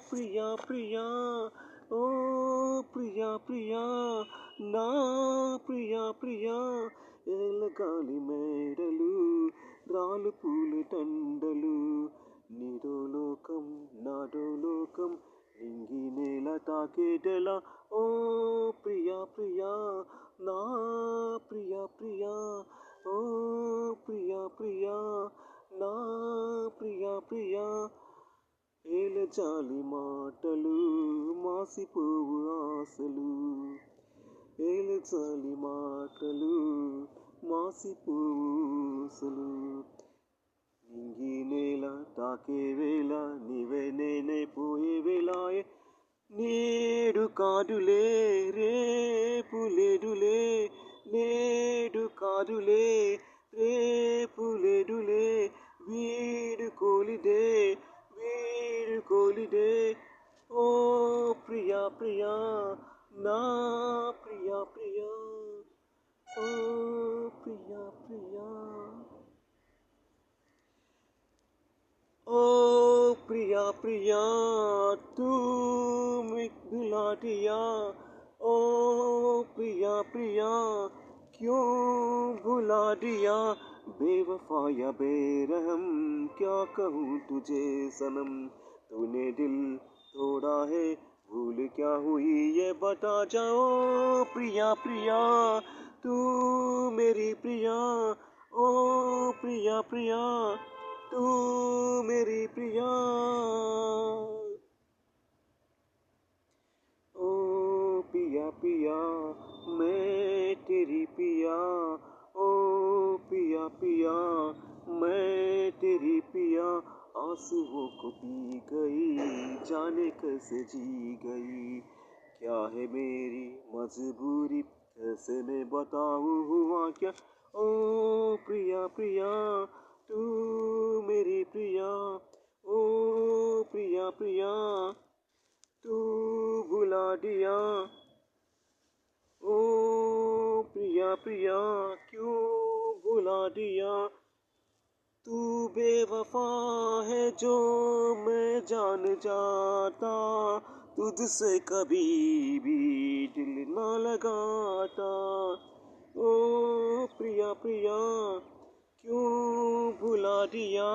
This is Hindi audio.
ప్రియా ప్రియా ఓ ప్రియా ప్రియా నా ప్రియా ప్రియా ఏలగాలి మేడలు రాలు పూలు తండలు నీదో లోకం నాదో లోకం నింగి నేల తాకేటెలా ఓ ప్రియా ప్రియా నా ప్రియా ప్రియా ఓ ప్రియా ప్రియా నా ప్రియా ప్రియా ఏలజాలి మాటలు మాసిపోవు ఆశలు ఏలజాలి మాటలు మాసిపోవు ఆశలు నింగి నేల తాకే వేళ నీవే నేనే పోయే వేళాయే నేడు కాదులే రేపు లేదులే నేడు కాదులే రేపు లేదులే వీడు కోలిదే ఓ ప్రియా ప్రియా నా ప్రియా ప్రియా ఓ ప్రియా ప్రియా ओ प्रिया प्रिया तुम भुला दिया ओ प्रिया प्रिया क्यों भुला दिया बेवफा या बेरहम क्या कहूँ तुझे सनम तूने दिल तोड़ा है भूल क्या हुई ये बता जाओ प्रिया प्रिया तू मेरी प्रिया ओ प्रिया प्रिया तू मेरी प्रिया ओ पिया पिया मैं तेरी पिया ओ पिया पिया मैं तेरी पिया आंसुओं को पी गई जाने कैसे जी गई क्या है मेरी मजबूरी कैसे मैं बताऊँ हुआ क्या ओ प्रिया प्रिया तू मेरी प्रिया ओ प्रिया प्रिया तू भुला दिया ओ प्रिया प्रिया क्यों भुला दिया तू बेवफा है जो मैं जान जाता तुझसे कभी भी दिल ना लगाता ओ प्रिया प्रिया क्यों भुला दिया।